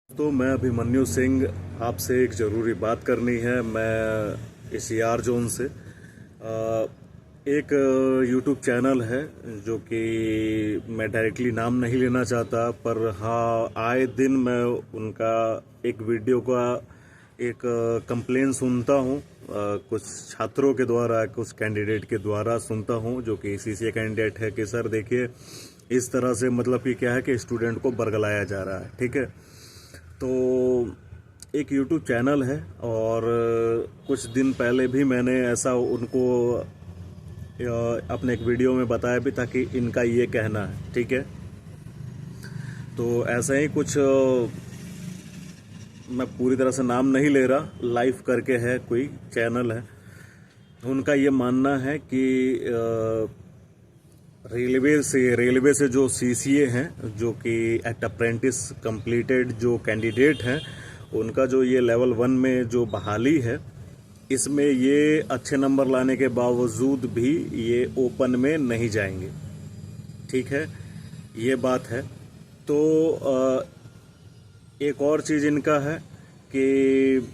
तो मैं अभिमन्यु सिंह आपसे एक ज़रूरी बात करनी है। मैं इस यार जोन से एक यूट्यूब चैनल है जो कि मैं डायरेक्टली नाम नहीं लेना चाहता, पर हाँ आए दिन मैं उनका एक वीडियो का एक कंप्लेन सुनता हूँ। कुछ छात्रों के द्वारा, कुछ कैंडिडेट के द्वारा सुनता हूँ जो कि सीसीए कैंडिडेट है कि सर देखिए इस तरह से मतलब कि क्या है कि स्टूडेंट को बरगलाया जा रहा है। ठीक है, तो एक यूट्यूब चैनल है और कुछ दिन पहले भी मैंने ऐसा उनको अपने एक वीडियो में बताया भी था कि इनका ये कहना है। ठीक है, तो ऐसा ही कुछ मैं पूरी तरह से नाम नहीं ले रहा, लाइव करके है कोई चैनल है। उनका ये मानना है कि रेलवे से जो सीसीए हैं, जो कि एट अप्रेंटिस कंप्लीटेड जो कैंडिडेट हैं, उनका जो ये लेवल 1 में जो बहाली है, इसमें ये अच्छे नंबर लाने के बावजूद भी ये ओपन में नहीं जाएंगे। ठीक है, ये बात है। तो एक और चीज़ इनका है कि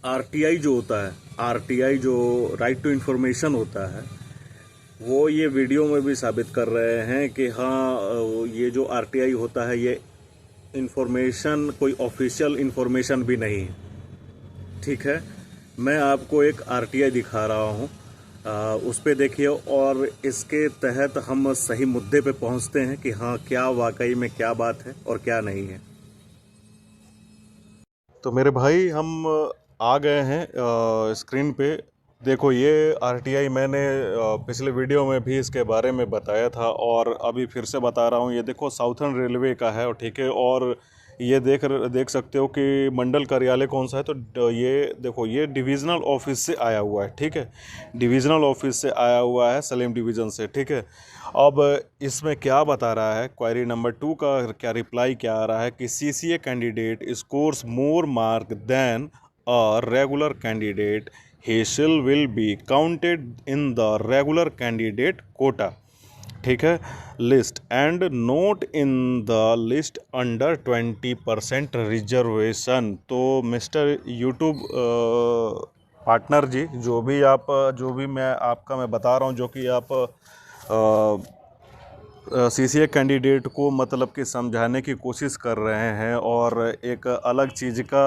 आरटीआई जो होता है, आरटीआई जो राइट टू इन्फॉर्मेशन होता है, वो ये वीडियो में भी साबित कर रहे हैं कि हाँ ये जो आरटीआई होता है ये इन्फॉर्मेशन कोई ऑफिशियल इन्फॉर्मेशन भी नहीं है। ठीक है, मैं आपको एक आरटीआई दिखा रहा हूँ, उस पे देखिए और इसके तहत हम सही मुद्दे पे पहुँचते हैं कि हाँ क्या वाकई में क्या बात है और क्या नहीं है। तो मेरे भाई हम आ गए हैं स्क्रीन पे। देखो ये आरटीआई मैंने पिछले वीडियो में भी इसके बारे में बताया था और अभी फिर से बता रहा हूँ। ये देखो साउथर्न रेलवे का है और ठीक है, और ये देख सकते हो कि मंडल कार्यालय कौन सा है। तो ये देखो ये डिविज़नल ऑफिस से आया हुआ है। ठीक है, डिविज़नल ऑफिस से आया हुआ है, सलेम डिवीज़न से। ठीक है, अब इसमें क्या बता रहा है, क्वेरी नंबर 2 का क्या रिप्लाई क्या आ रहा है कि CCA candidate scores more mark than a regular candidate, he shall will be counted in the regular candidate quota। ठीक है, list and note in the list under 20% reservation. तो मिस्टर यूट्यूब पार्टनर जी, जो भी मैं बता रहा हूँ, जो कि आप सीसीए कैंडिडेट को मतलब कि समझाने की कोशिश कर रहे हैं और एक अलग चीज़ का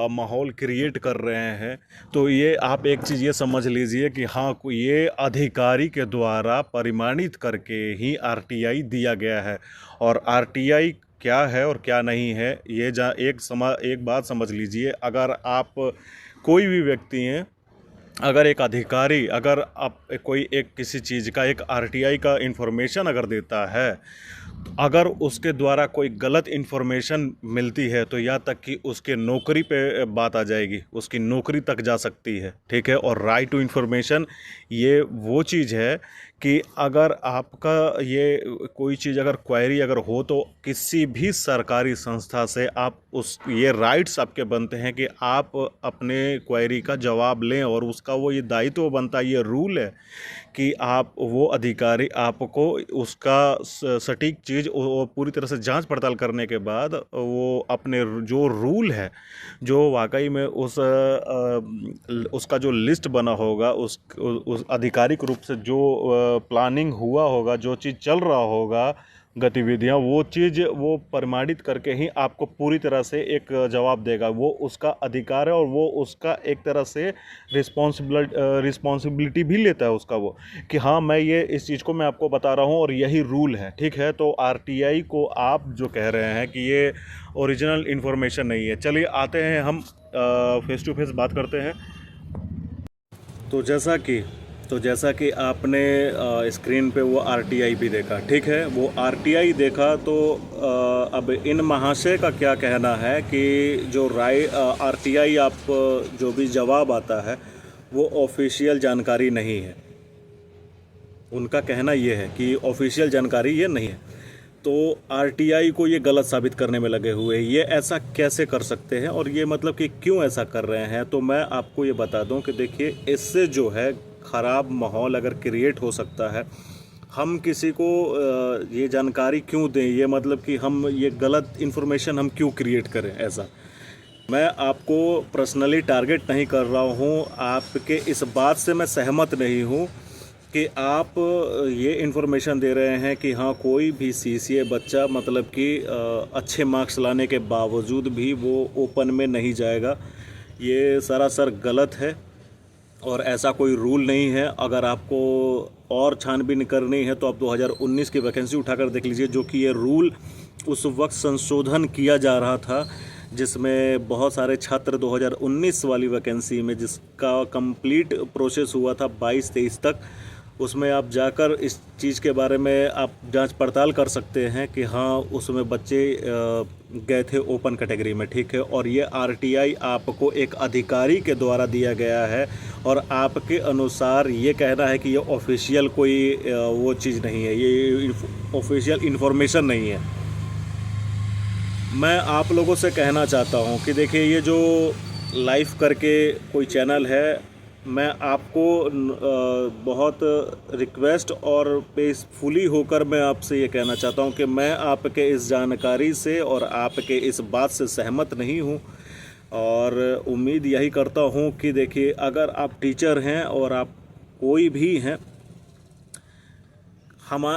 माहौल क्रिएट कर रहे हैं, तो ये आप एक चीज़ ये समझ लीजिए कि हाँ ये अधिकारी के द्वारा परिमाणित करके ही आरटीआई दिया गया है। और आरटीआई क्या है और क्या नहीं है, ये एक बात समझ लीजिए। अगर आप कोई भी व्यक्ति हैं, अगर एक अधिकारी अगर आप कोई एक किसी चीज़ का एक आरटीआई का इंफॉर्मेशन अगर देता है, तो अगर उसके द्वारा कोई गलत इन्फॉर्मेशन मिलती है तो यहाँ तक कि उसके नौकरी पे बात आ जाएगी, उसकी नौकरी तक जा सकती है। ठीक है, और राइट टू इन्फॉर्मेशन ये वो चीज़ है कि अगर आपका ये कोई चीज़ अगर क्वेरी अगर हो तो किसी भी सरकारी संस्था से आप ये राइट्स आपके बनते हैं कि आप अपने क्वेरी का जवाब लें, और उसका वो ये दायित्व बनता है, ये रूल है कि आप वो अधिकारी आपको उसका सटीक चीज़ वो पूरी तरह से जांच पड़ताल करने के बाद वो अपने जो रूल है, जो वाकई में उसका जो लिस्ट बना होगा, उस आधिकारिक रूप से जो प्लानिंग हुआ होगा, जो चीज़ चल रहा होगा गतिविधियां, वो चीज़ वो प्रमाणित करके ही आपको पूरी तरह से एक जवाब देगा। वो उसका अधिकार है और वो उसका एक तरह से रिस्पॉन्सिबिलिटी भी लेता है उसका, वो कि हाँ मैं ये इस चीज़ को मैं आपको बता रहा हूँ और यही रूल है। ठीक है, तो आरटीआई को आप जो कह रहे हैं कि ये ओरिजिनल इन्फॉर्मेशन नहीं है, चलिए आते हैं हम फेस टू फेस बात करते हैं। तो जैसा कि आपने स्क्रीन पे वो आरटीआई भी देखा। ठीक है, वो आरटीआई देखा तो अब इन महाशय का क्या कहना है कि जो आरटीआई आप जो भी जवाब आता है वो ऑफिशियल जानकारी नहीं है। उनका कहना ये है कि ऑफिशियल जानकारी ये नहीं है। तो आरटीआई को ये गलत साबित करने में लगे हुए हैं। ये ऐसा कैसे कर सकते हैं और ये मतलब कि क्यों ऐसा कर रहे हैं, तो मैं आपको ये बता दूं कि देखिए इससे जो है ख़राब माहौल अगर क्रिएट हो सकता है हम किसी को ये जानकारी क्यों दें, ये मतलब कि हम ये गलत इन्फॉर्मेशन हम क्यों क्रिएट करें ऐसा। मैं आपको पर्सनली टारगेट नहीं कर रहा हूँ, आपके इस बात से मैं सहमत नहीं हूँ कि आप ये इन्फॉर्मेशन दे रहे हैं कि हाँ कोई भी सीसीए बच्चा मतलब कि अच्छे मार्क्स लाने के बावजूद भी वो ओपन में नहीं जाएगा। ये सरासर गलत है और ऐसा कोई रूल नहीं है। अगर आपको और छानबीन करनी है तो आप 2019 की वैकेंसी उठाकर देख लीजिए, जो कि ये रूल उस वक्त संशोधन किया जा रहा था, जिसमें बहुत सारे छात्र 2019 वाली वैकेंसी में जिसका कंप्लीट प्रोसेस हुआ था 22-23 तक, उसमें आप जाकर इस चीज़ के बारे में आप जांच पड़ताल कर सकते हैं कि हाँ उसमें बच्चे गए थे ओपन कैटेगरी में, ठीक है। और ये आरटीआई आपको एक अधिकारी के द्वारा दिया गया है और आपके अनुसार ये कहना है कि ये ऑफिशियल कोई वो चीज़ नहीं है, ये ऑफिशियल इन्फॉर्मेशन नहीं है। मैं आप लोगों से कहना चाहता हूँ कि देखिए ये जो लाइव करके कोई चैनल है, मैं आपको बहुत रिक्वेस्ट और पेसफुली होकर मैं आपसे ये कहना चाहता हूँ कि मैं आपके इस जानकारी से और आपके इस बात से सहमत नहीं हूँ। और उम्मीद यही करता हूँ कि देखिए अगर आप टीचर हैं और आप कोई भी हैं,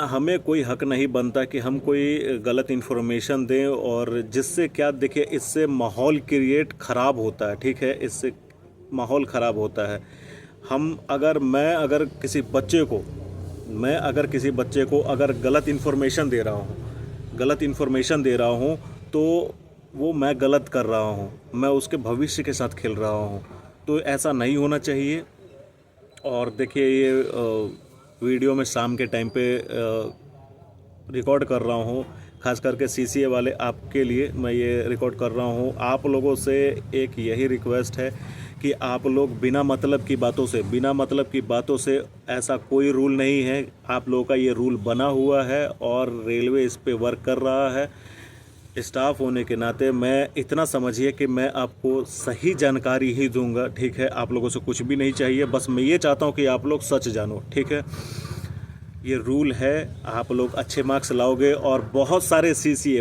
हमें कोई हक नहीं बनता कि हम कोई गलत इन्फॉर्मेशन दें, और जिससे क्या देखिए इससे माहौल क्रिएट ख़राब होता है, ठीक है। इससे माहौल ख़राब होता है। मैं अगर किसी बच्चे को अगर गलत इन्फॉर्मेशन दे रहा हूँ तो वो मैं गलत कर रहा हूँ, मैं उसके भविष्य के साथ खेल रहा हूँ। तो ऐसा नहीं होना चाहिए। और देखिए ये वीडियो में शाम के टाइम पे रिकॉर्ड कर रहा हूँ, ख़ास करके सीसीए वाले आपके लिए मैं ये रिकॉर्ड कर रहा हूँ। आप लोगों से एक यही रिक्वेस्ट है कि आप लोग बिना मतलब की बातों से ऐसा कोई रूल नहीं है, आप लोगों का ये रूल बना हुआ है और रेलवे इस पे वर्क कर रहा है। स्टाफ होने के नाते मैं इतना समझिए कि मैं आपको सही जानकारी ही दूंगा, ठीक है। आप लोगों से कुछ भी नहीं चाहिए, बस मैं ये चाहता हूँ कि आप लोग सच जानो, ठीक है। ये रूल है, आप लोग अच्छे मार्क्स लाओगे। और बहुत सारे सीसीए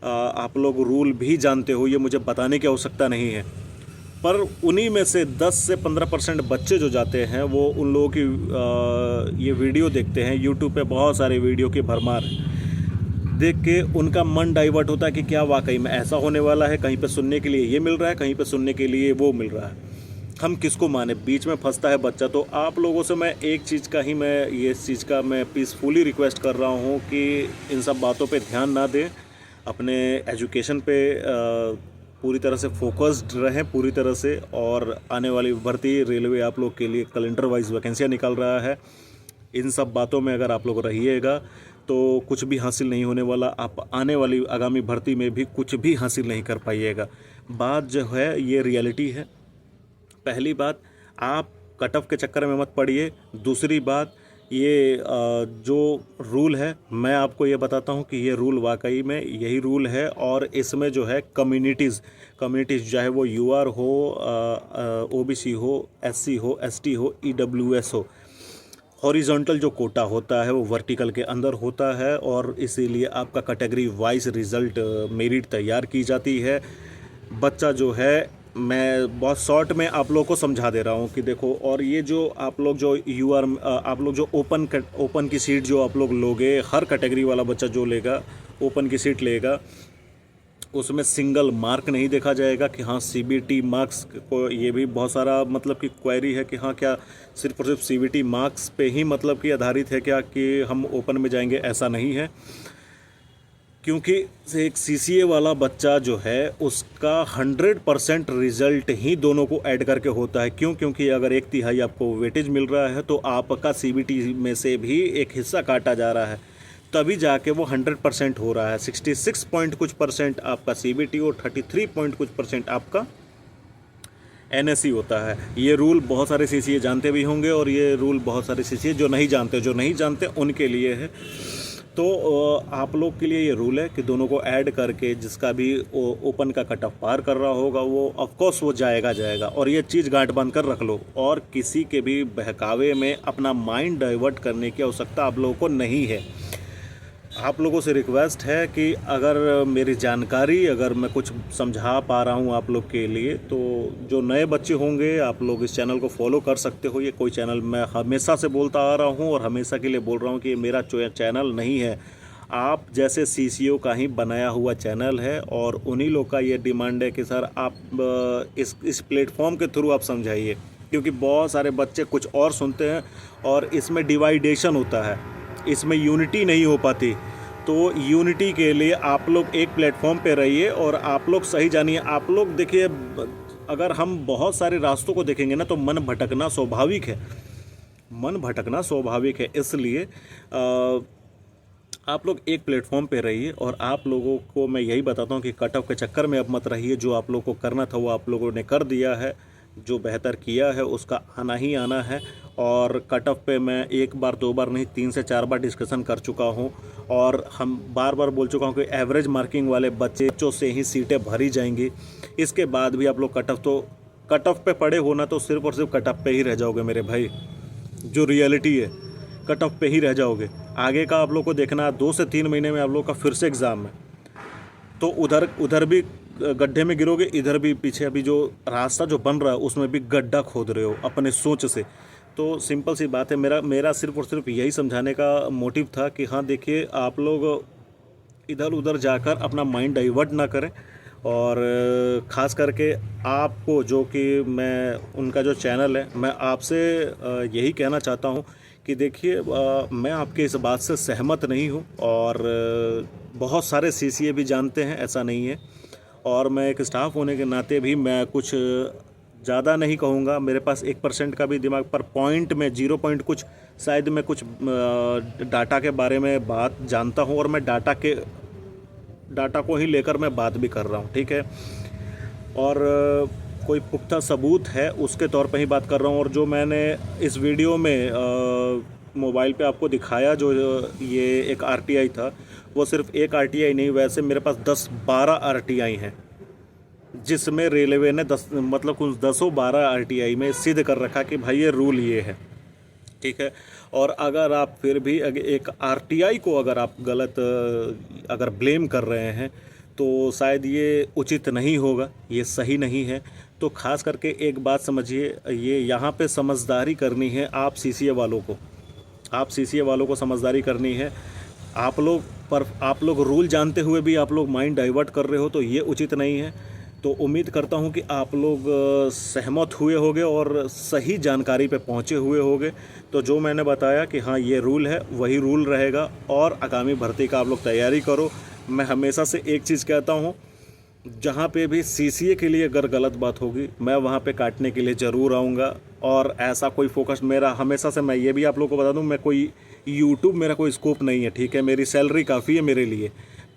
आप लोग रूल भी जानते हो, ये मुझे बताने की आवश्यकता नहीं है। पर उन्हीं में से 10 से 15% बच्चे जो जाते हैं वो उन लोगों की ये वीडियो देखते हैं, यूट्यूब पे बहुत सारे वीडियो की भरमार देख के उनका मन डाइवर्ट होता है कि क्या वाकई में ऐसा होने वाला है, कहीं पे सुनने के लिए ये मिल रहा है, कहीं पे सुनने के लिए वो मिल रहा है, हम किसको माने, बीच में फंसता है बच्चा। तो आप लोगों से मैं एक चीज़ का ही मैं पीसफुली रिक्वेस्ट कर रहा हूँ कि इन सब बातों पे ध्यान ना दें, अपने एजुकेशन पे पूरी तरह से फोकस्ड रहें पूरी तरह से। और आने वाली भर्ती रेलवे आप लोग के लिए कैलेंडर वाइज वैकेंसियाँ निकाल रहा है, इन सब बातों में अगर आप लोग रहिएगा तो कुछ भी हासिल नहीं होने वाला, आप आने वाली आगामी भर्ती में भी कुछ भी हासिल नहीं कर पाइएगा। बात जो है ये रियलिटी है। पहली बात, आप कट ऑफ के चक्कर में मत पड़िए। दूसरी बात, ये जो रूल है मैं आपको ये बताता हूँ कि ये रूल वाकई में यही रूल है। और इसमें जो है कम्युनिटीज़ चाहे वो यूआर हो, ओबीसी हो, एससी हो, एसटी हो, ईडब्ल्यूएस हो, हॉरिजॉन्टल जो कोटा होता है वो वर्टिकल के अंदर होता है और इसीलिए आपका कैटेगरी वाइज रिज़ल्ट मेरिट तैयार की जाती है। बच्चा जो है, मैं बहुत शॉर्ट में आप लोगों को समझा दे रहा हूँ कि देखो, और ये जो आप लोग जो ओपन की सीट जो आप लोग लोगे, हर कैटेगरी वाला बच्चा जो लेगा ओपन की सीट लेगा, उसमें सिंगल मार्क नहीं देखा जाएगा कि हाँ सीबीटी मार्क्स को, ये भी बहुत सारा मतलब कि क्वेरी है कि हाँ क्या सिर्फ और सिर्फ सीबीटी मार्क्स पे ही मतलब कि आधारित है क्या कि हम ओपन में जाएंगे, ऐसा नहीं है। क्योंकि एक सीसीए वाला बच्चा जो है उसका 100% रिज़ल्ट ही दोनों को ऐड करके होता है। क्योंकि अगर 1/3 आपको वेटेज मिल रहा है तो आपका सीबीटी में से भी एक हिस्सा काटा जा रहा है, तभी जाके वो 100% हो रहा है। 66 पॉइंट कुछ परसेंट आपका सीबीटी और 33 पॉइंट कुछ परसेंट आपका एनएससी होता है। ये रूल बहुत सारे सीसीए जानते भी होंगे और ये रूल बहुत सारे सीसीए जो नहीं जानते उनके लिए है। तो आप लोग के लिए ये रूल है कि दोनों को ऐड करके जिसका भी ओपन का कट ऑफ पार कर रहा होगा वो ऑफ कोर्स वो जाएगा। और ये चीज़ गांठ बांध कर रख लो, और किसी के भी बहकावे में अपना माइंड डाइवर्ट करने की आवश्यकता आप लोगों को नहीं है। आप लोगों से रिक्वेस्ट है कि अगर मेरी जानकारी, अगर मैं कुछ समझा पा रहा हूँ आप लोग के लिए, तो जो नए बच्चे होंगे आप लोग इस चैनल को फॉलो कर सकते हो। ये कोई चैनल मैं हमेशा से बोलता आ रहा हूँ और हमेशा के लिए बोल रहा हूँ कि ये मेरा चैनल नहीं है, आप जैसे CCO का ही बनाया हुआ चैनल है। और उन्हीं लोग का ये डिमांड है कि सर आप इस प्लेटफॉर्म के थ्रू आप समझाइए, क्योंकि बहुत सारे बच्चे कुछ और सुनते हैं और इसमें डिवाइडेशन होता है, इसमें यूनिटी नहीं हो पाती। तो यूनिटी के लिए आप लोग एक प्लेटफॉर्म पे रहिए और आप लोग सही जानिए। आप लोग देखिए, अगर हम बहुत सारे रास्तों को देखेंगे ना तो मन भटकना स्वाभाविक है, मन भटकना स्वाभाविक है। इसलिए आप लोग एक प्लेटफॉर्म पे रहिए। और आप लोगों को मैं यही बताता हूँ कि कट ऑफ के चक्कर में अब मत रहिए। जो आप लोगों को करना था वो आप लोगों ने कर दिया है, जो बेहतर किया है उसका आना ही आना है। और कट ऑफ पे मैं एक बार दो बार नहीं 3 से 4 बार डिस्कशन कर चुका हूँ और हम बार बार बोल चुका हूँ कि एवरेज मार्किंग वाले बच्चों से ही सीटें भरी जाएंगी। इसके बाद भी आप लोग कट ऑफ पे पड़े हो ना तो सिर्फ और सिर्फ कट ऑफ पे ही रह जाओगे मेरे भाई। जो रियलिटी है, कट ऑफ पे ही रह जाओगे। आगे का आप लोग को देखना, 2 से 3 महीने में आप लोग का फिर से एग्ज़ाम है, तो उधर भी गड्ढे में गिरोगे, इधर भी पीछे अभी जो रास्ता जो बन रहा है उसमें भी गड्ढा खोद रहे हो अपने सोच से। तो सिंपल सी बात है, मेरा सिर्फ और सिर्फ यही समझाने का मोटिव था कि हाँ देखिए, आप लोग इधर उधर जाकर अपना माइंड डाइवर्ट ना करें। और ख़ास करके आपको, जो कि मैं उनका जो चैनल है, मैं आपसे यही कहना चाहता हूँ कि देखिए, मैं आपके इस बात से सहमत नहीं हूँ और बहुत सारे CCA भी जानते हैं, ऐसा नहीं है। और मैं एक स्टाफ होने के नाते भी मैं कुछ ज़्यादा नहीं कहूँगा, मेरे पास 1% का भी दिमाग पर पॉइंट में 0 पॉइंट कुछ शायद मैं कुछ डाटा के बारे में बात जानता हूँ और मैं डाटा को ही लेकर मैं बात भी कर रहा हूँ, ठीक है। और कोई पुख्ता सबूत है उसके तौर पे ही बात कर रहा हूँ। और जो मैंने इस वीडियो में मोबाइल पे आपको दिखाया, जो ये एक RTI था, वो सिर्फ एक RTI नहीं, वैसे मेरे पास 10-12 RTI हैं, जिसमें रेलवे ने 10-12 RTI में सिद्ध कर रखा कि भाई ये रूल ये है, ठीक है। और अगर आप फिर भी एक RTI को अगर आप गलत अगर ब्लेम कर रहे हैं तो शायद ये उचित नहीं होगा, ये सही नहीं है। तो ख़ास करके एक बात समझिए, ये यहाँ पे समझदारी करनी है आप CCA वालों को समझदारी करनी है। आप लोग रूल जानते हुए भी आप लोग माइंड डाइवर्ट कर रहे हो, तो ये उचित नहीं है। तो उम्मीद करता हूँ कि आप लोग सहमत हुए होंगे और सही जानकारी पे पहुँचे हुए होंगे। तो जो मैंने बताया कि हाँ ये रूल है, वही रूल रहेगा। और आगामी भर्ती का आप लोग तैयारी करो। मैं हमेशा से एक चीज़ कहता हूँ, जहाँ पे भी CCA के लिए अगर गलत बात होगी, मैं वहाँ पे काटने के लिए ज़रूर आऊँगा। और ऐसा कोई फोकस मेरा हमेशा से, मैं ये भी आप लोगों को बता दूँ, मैं कोई YouTube मेरा कोई स्कोप नहीं है, ठीक है। मेरी सैलरी काफ़ी है मेरे लिए,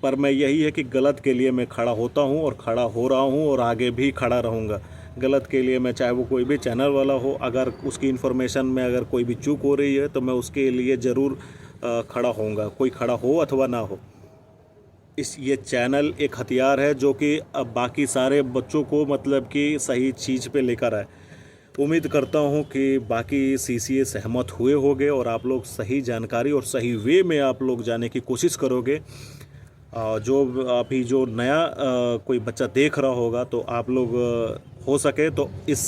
पर मैं यही है कि गलत के लिए मैं खड़ा होता हूँ और खड़ा हो रहा हूँ और आगे भी खड़ा रहूँगा। गलत के लिए मैं, चाहे वो कोई भी चैनल वाला हो, अगर उसकी इन्फॉर्मेशन में अगर कोई भी चूक हो रही है तो मैं उसके लिए ज़रूर खड़ा होऊंगा, कोई खड़ा हो अथवा ना हो। ये चैनल एक हथियार है जो कि अब बाकी सारे बच्चों को मतलब कि सही चीज़ पे लेकर आए। उम्मीद करता हूँ कि बाकी CCA सहमत हुए होंगे और आप लोग सही जानकारी और सही वे में आप लोग जाने की कोशिश करोगे। जो अभी जो नया कोई बच्चा देख रहा होगा, तो आप लोग हो सके तो इस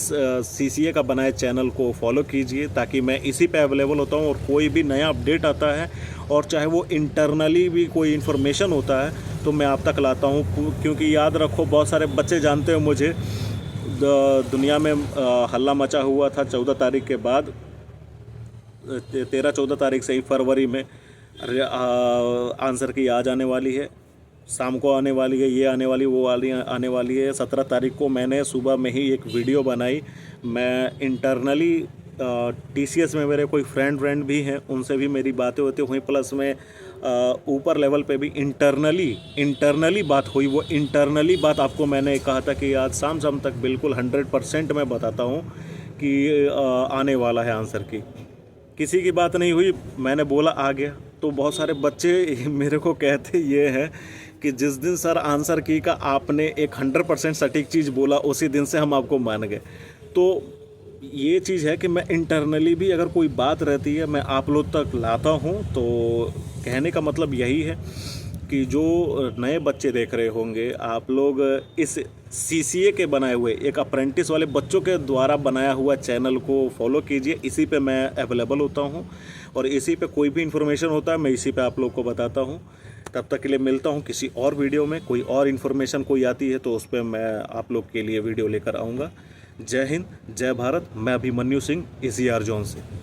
CCA का बनाए चैनल को फॉलो कीजिए, ताकि मैं इसी पे अवेलेबल होता हूँ। और कोई भी नया अपडेट आता है और चाहे वो इंटरनली भी कोई इन्फॉर्मेशन होता है तो मैं आप तक लाता हूँ। क्योंकि याद रखो, बहुत सारे बच्चे जानते हो मुझे, दुनिया में हल्ला मचा हुआ था 14 तारीख के बाद, 13-14 तारीख से ही फरवरी में आंसर की आज आने वाली है, शाम को आने वाली है, ये आने वाली, वो आने वाली है। 17 तारीख को मैंने सुबह में ही एक वीडियो बनाई। मैं इंटरनली TCS में मेरे कोई फ्रेंड भी हैं, उनसे भी मेरी बातें होती हुई, प्लस में ऊपर लेवल पे भी इंटरनली बात हुई। वो इंटरनली बात आपको मैंने कहा था कि आज शाम तक बिल्कुल 100% मैं बताता हूँ कि आने वाला है आंसर की। किसी की बात नहीं हुई, मैंने बोला आ गया, तो बहुत सारे बच्चे मेरे को कहते ये हैं कि जिस दिन सर आंसर की का आपने एक 100% सटीक चीज़ बोला, उसी दिन से हम आपको मान गए। तो ये चीज़ है कि मैं इंटरनली भी अगर कोई बात रहती है मैं आप लोग तक लाता हूँ। तो कहने का मतलब यही है कि जो नए बच्चे देख रहे होंगे, आप लोग इस सीसीए के बनाए हुए एक अप्रेंटिस वाले बच्चों के द्वारा बनाया हुआ चैनल को फॉलो कीजिए। इसी पे मैं अवेलेबल होता हूँ और इसी पे कोई भी इन्फॉर्मेशन होता है मैं इसी पे आप लोग को बताता हूँ। तब तक के लिए मिलता हूँ किसी और वीडियो में। कोई और इन्फॉर्मेशन कोई आती है तो उस पर मैं आप लोग के लिए वीडियो लेकर आऊँगा। जय हिंद, जय भारत। मैं अभिमन्यु सिंह, ECR जोन से।